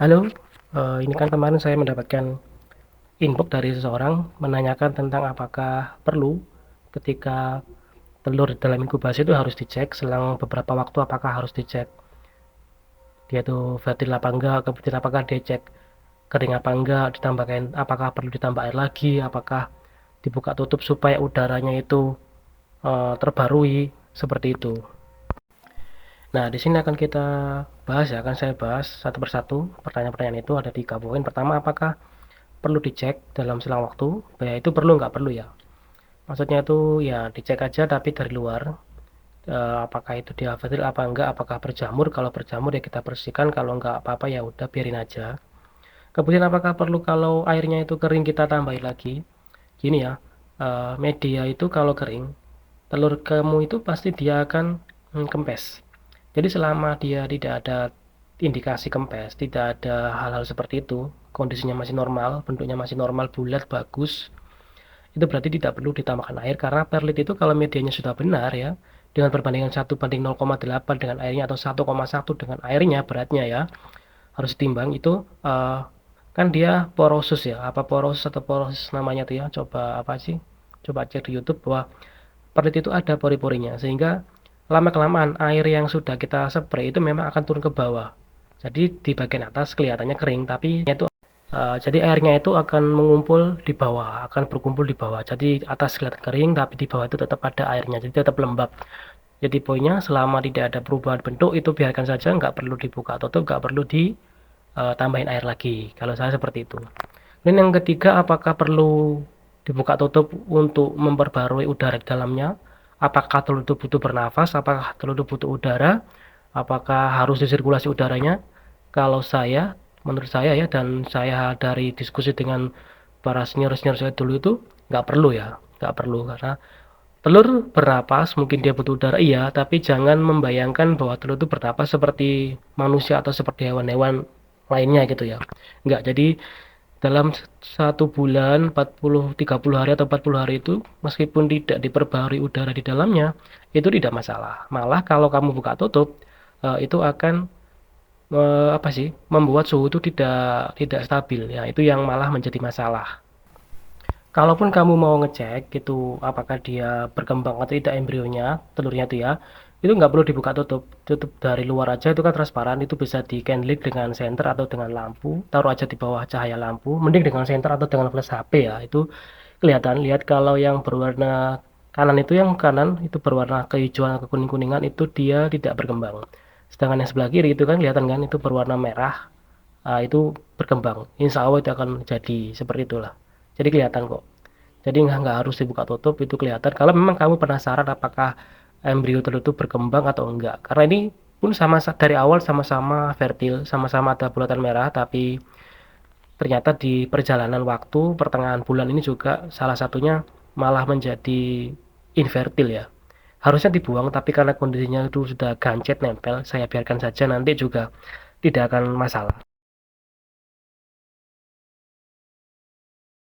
Halo, ini kan kemarin saya mendapatkan inbox dari seseorang menanyakan tentang apakah perlu ketika telur dalam inkubasi itu harus dicek selang beberapa waktu, apakah harus dicek dia tuh fertil apa enggak, kemudian apakah dia cek kering apa enggak, ditambahkan apakah perlu ditambah air lagi, apakah dibuka tutup supaya udaranya itu terbarui seperti itu. Nah, di sini akan kita bahas ya, akan saya bahas satu persatu. Pertanyaan-pertanyaan itu ada 3 poin. Pertama, apakah perlu dicek dalam selang waktu? Ya, itu perlu nggak perlu ya? Maksudnya itu ya dicek aja tapi dari luar. Apakah itu dia fertil apa enggak? Apakah berjamur? Kalau berjamur ya kita bersihkan. Kalau enggak apa-apa ya udah biarin aja. Kemudian apakah perlu kalau airnya itu kering kita tambahin lagi? Gini ya, media itu kalau kering, telur kamu itu pasti dia akan kempes. Jadi selama dia tidak ada indikasi kempes, tidak ada hal-hal seperti itu, kondisinya masih normal, bentuknya masih normal, bulat, bagus, itu berarti tidak perlu ditambahkan air karena perlit itu kalau medianya sudah benar ya, dengan perbandingan 1:0,8 dengan airnya atau 1,1 dengan airnya beratnya ya, harus ditimbang itu kan dia porosus ya, apa porosus atau porosis namanya tuh ya, coba apa sih? Coba cek di YouTube bahwa perlit itu ada pori-porinya sehingga lama-kelamaan air yang sudah kita spray itu memang akan turun ke bawah. Jadi di bagian atas kelihatannya kering, tapi itu jadi airnya itu akan mengumpul di bawah, akan berkumpul di bawah. Jadi atas kelihatan kering, tapi di bawah itu tetap ada airnya, jadi tetap lembab. Jadi poinnya selama tidak ada perubahan bentuk itu biarkan saja, nggak perlu dibuka tutup, nggak perlu ditambahin air lagi. Kalau saya seperti itu. Dan yang ketiga, apakah perlu dibuka tutup untuk memperbarui udara di dalamnya? Apakah telur itu butuh bernafas? Apakah telur itu butuh udara? Apakah harus disirkulasi udaranya? Kalau saya, menurut saya ya, dan saya dari diskusi dengan para senior-senior saya dulu itu nggak perlu ya, nggak perlu karena telur bernapas, mungkin dia butuh udara, iya, tapi jangan membayangkan bahwa telur itu bernapas seperti manusia atau seperti hewan-hewan lainnya gitu ya. Nggak, jadi dalam 1 bulan 30 hari atau 40 hari itu meskipun tidak diperbarui udara di dalamnya itu tidak masalah, malah kalau kamu buka tutup itu akan apa sih membuat suhu itu tidak tidak stabil ya, itu yang malah menjadi masalah. Kalaupun kamu mau ngecek gitu apakah dia berkembang atau tidak embrionya, telurnya itu ya, itu nggak perlu dibuka tutup. Tutup dari luar aja itu kan transparan, itu bisa di candle dengan senter atau dengan lampu, taruh aja di bawah cahaya lampu, mending dengan senter atau dengan flash HP ya. Itu kelihatan, lihat kalau yang berwarna kanan itu yang kanan itu berwarna kehijauan atau kuning-kuningan itu dia tidak berkembang. Sedangkan yang sebelah kiri itu kan kelihatan kan itu berwarna merah, itu berkembang. Insya Allah itu akan jadi seperti itulah. Jadi kelihatan kok. Jadi nggak harus dibuka tutup, itu kelihatan. Kalau memang kamu penasaran apakah embrio telur itu berkembang atau enggak. Karena ini pun sama dari awal sama-sama fertil, sama-sama ada bulatan merah, tapi ternyata di perjalanan waktu pertengahan bulan ini juga salah satunya malah menjadi infertil ya. Harusnya dibuang, tapi karena kondisinya itu sudah gancet nempel, saya biarkan saja nanti juga tidak akan masalah.